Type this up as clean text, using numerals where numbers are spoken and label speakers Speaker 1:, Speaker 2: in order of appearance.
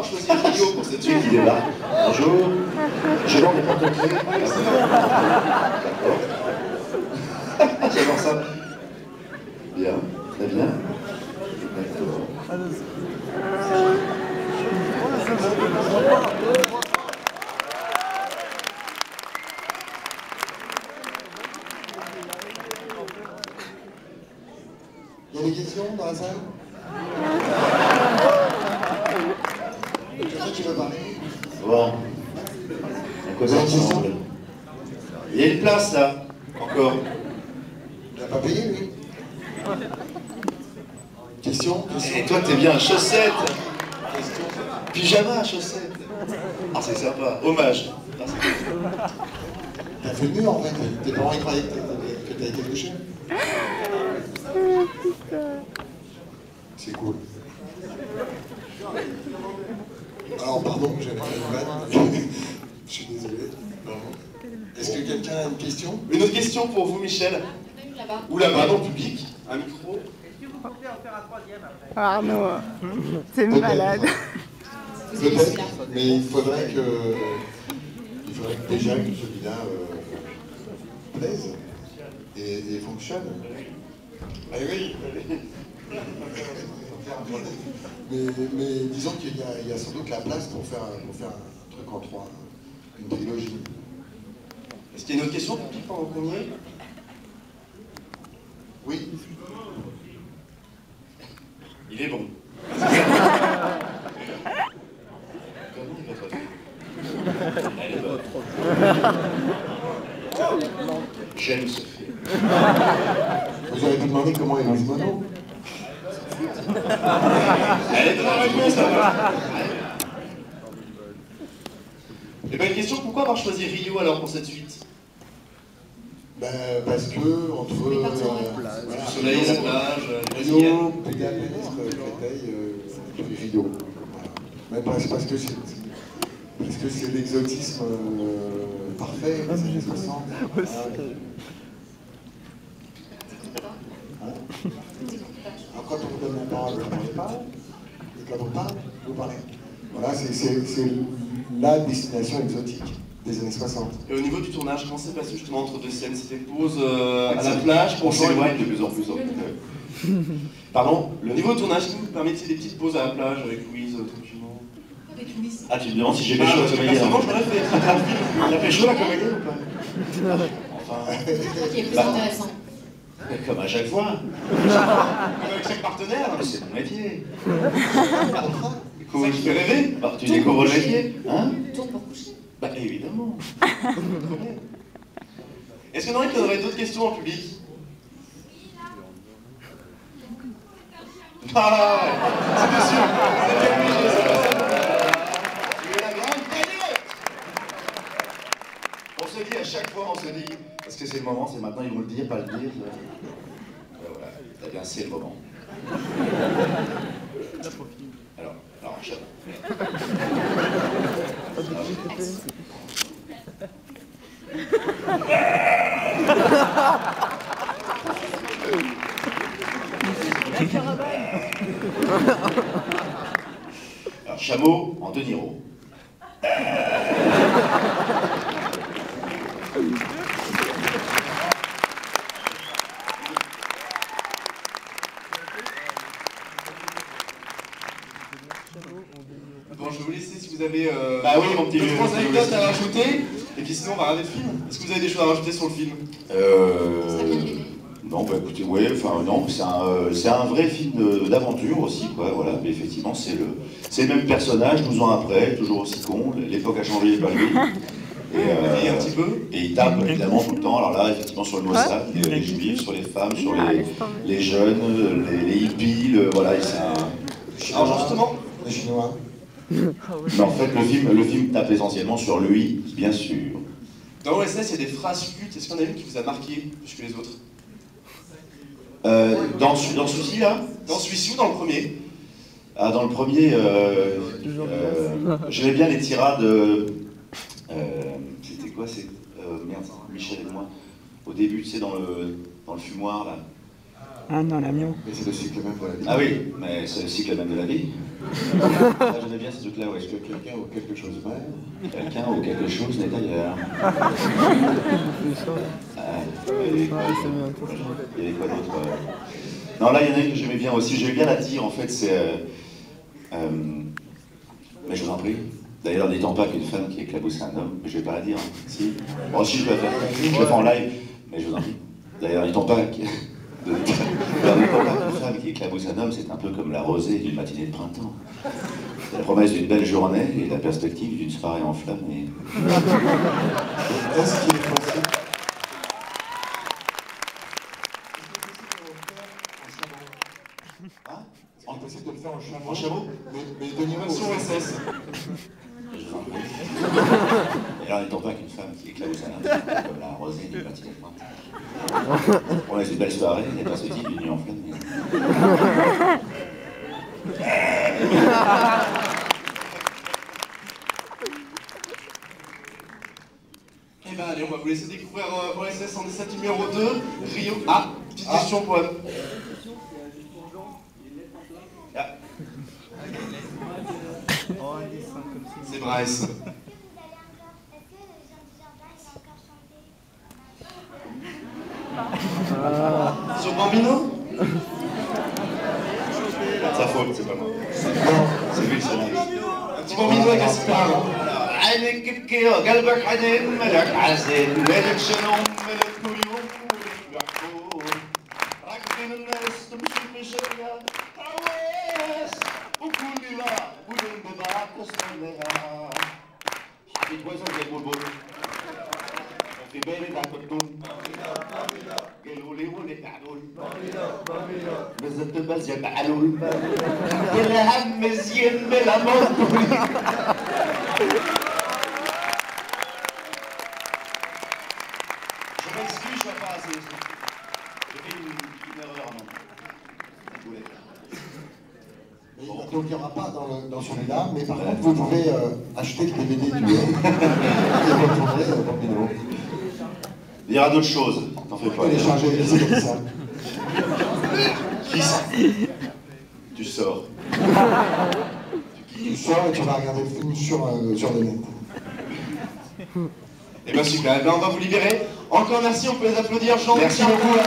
Speaker 1: avoir choisi Rio pour cette suite qui débarque? Bonjour. Je vends des porte-clés. D'accord. J'adore ça. Bien, très bien. D'accord.
Speaker 2: Il y a des questions dans la salle? Quelqu'un qui veut parler?
Speaker 1: Bon. À quoi ça ressemble? Il y a une place là, encore.
Speaker 2: Il n'a pas payé lui? Question?
Speaker 1: Et toi t'es bien à chaussettes. Pyjama à chaussettes. Ah c'est sympa. Hommage.
Speaker 2: T'as fait le mur en fait. Tes parents ils croyaient que t'as été touché. C'est cool. Alors pardon, j'avais fait une vanne. Je suis désolé. Est-ce que quelqu'un a une question?
Speaker 1: Une autre question pour vous, Michel.
Speaker 3: Là-bas.
Speaker 1: Ou là-bas, dans le public. Un micro.
Speaker 4: Est-ce que vous comptez en faire un troisième après?
Speaker 5: Arnaud, c'est malade.
Speaker 2: Peut-être, mais il faudrait que déjà que celui-là plaise et fonctionne. Ah oui. mais disons qu'il y a sans doute la place pour faire un truc en trois, une trilogie.
Speaker 1: Est-ce qu'il y a une autre question, public, pendant qu'on y est?
Speaker 2: Oui.
Speaker 1: Il est bon. Comment est votre fille? Elle est bonne. J'aime ce film.
Speaker 2: Vous avez pu demander comment est Louise Mono?
Speaker 1: Elle est dans la réponse, là. Et bien, une question, pourquoi avoir choisi Rio alors pour cette suite?
Speaker 2: Ben, parce que entre
Speaker 1: Le soleil, la plage, les brésiliennes.
Speaker 2: Rio, Budapest, Créteil, Rio. Voilà. Mais parce que c'est l'exotisme parfait, les années 60. Alors quand on vous donne la parole, vous ne parlez pas. Et quand on parle, vous parlez. Voilà, c'est la destination exotique des années 60.
Speaker 1: Et au niveau du tournage, comment s'est passé justement entre deux scènes? C'était pause à la plage pour s'éloigner de plus en plus. Pardon? Le niveau de tournage, vous permettiez des petites pauses à la plage avec Louise, tranquillement?
Speaker 3: Avec Louise.
Speaker 1: Ah, tu me demandes si j'ai pécho la comédienne? Personnellement, je l'aurais fait. Il a pécho la comédienne ou pas? Enfin...
Speaker 3: Qui est plus intéressant.
Speaker 1: Comme à chaque fois. Avec chaque partenaire. C'est mon métier. Comment je fais rêver? Bah, tu découvres le métier. Hein?
Speaker 3: Tourne pour coucher.
Speaker 1: Bah évidemment. Est-ce que qu'il y aurait d'autres questions en public? Ah ouais, c'est bien sûr. C'est obligé, c'est pas ça. Tu es la grande gagnante. On se dit à chaque fois, on se dit, parce que c'est le moment, c'est maintenant, ils vont le dire, pas le dire. Voilà, eh bien c'est le moment. Alors, je... Alors, chameau en De Niro. Bon, je vais vous laisser si vous avez bah oui, mon petit deux, trois anecdotes à rajouter, et puis sinon on va regarder le film. Est-ce que vous avez des choses à rajouter sur le film? Non, bah écoutez, ouais, enfin non, c'est un vrai film d'aventure aussi, quoi, voilà, mais effectivement c'est le même personnage, 12 ans après, toujours aussi con, l'époque a changé, pas lui. Et un petit peu. Et il tape évidemment tout le temps, alors là, effectivement, sur le Mossad, les juifs, sur les femmes, sur les jeunes, les hippies, voilà, et c'est un... Alors justement...
Speaker 2: Les Chinois.
Speaker 1: Mais en fait, le film tape essentiellement sur lui, bien sûr. Dans l'OSS, il y a des phrases cultes. Est-ce qu'il y en a une qui vous a marqué plus que les autres? Dans celui-ci, là? Dans celui-ci ou dans le premier? Ah, dans le premier, j'aimais bien les tirades... c'était quoi? Merde, Michel et moi. Au début, tu sais, dans le fumoir, là.
Speaker 5: Ah non, l'avion.
Speaker 2: Mais c'est le cycle même de la vie.
Speaker 1: Ah oui, mais c'est le cycle même de la vie. Ah, j'aimais bien ce truc-là, ouais.
Speaker 2: Est-ce que quelqu'un ou quelque chose meurt?
Speaker 1: Quelqu'un ou quelque chose n'est ailleurs. Il y avait quoi d'autre Non, là, il y en a une que j'aimais bien aussi. J'aimais bien la dire, en fait, c'est... mais je vous en prie. D'ailleurs, n'étant pas qu'une femme qui éclabousse un homme, je vais pas la dire, hein. Si. Bon, si, je peux la faire. Je la fais en live, mais je vous en prie. D'ailleurs, n'étant pas qu'une femme qui éclabousse un homme, c'est un peu comme la rosée d'une matinée de printemps. C'est la promesse d'une belle journée et la perspective d'une soirée enflammée.
Speaker 2: Est-ce qu'il est possible?
Speaker 1: Hein
Speaker 2: C'est possible de le faire en chameau.
Speaker 1: En chameau?
Speaker 2: Mais de niveau
Speaker 1: Version SS. Je vous en prie. D'ailleurs, n'étant pas qu'une femme qui éclabousse un homme, c'est comme la rosée d'une matinée de printemps. On laisse une belle soirée et la perspective d'une nuit enflammée.
Speaker 6: Eh ben allez, on va vous laisser découvrir OSS 117 numéro 2, Rio. Ah, petite question pour Anne. Ah. C'est Bryce. Sur Bambino?
Speaker 1: Sa faute, c'est pas moi. C'est lui le scénariste.
Speaker 6: Un petit Bambino avec un cigare.
Speaker 1: عينك تبكي وقلبك حنين ملك حزين ملك شنوم ملك مليون محبوب راكبين الناس تمشي بشرية عواس وكل لا ولين بضاعة تستناها حبيت وزن زي البلبل في بالي ذاك الدون قالوا لي ولد معلول نزلت البلزة معلول كل هم زين بلا موت Je m'excuse, je ne pas assez. J'ai fait une erreur en même.
Speaker 2: Donc il n'y aura pas dans celui-là, mais par contre vous pouvez acheter le DVD du et retourner dans le vidéo.
Speaker 1: Il y aura d'autres choses, t'en fais pas.
Speaker 2: Télécharger les CD comme ça.
Speaker 1: Qui ça? Tu sors.
Speaker 2: Tu sors et tu vas regarder le film sur le net.
Speaker 6: Eh ben super, eh ben on va vous libérer. Encore merci, on peut les applaudir. Jean,
Speaker 1: Merci beaucoup.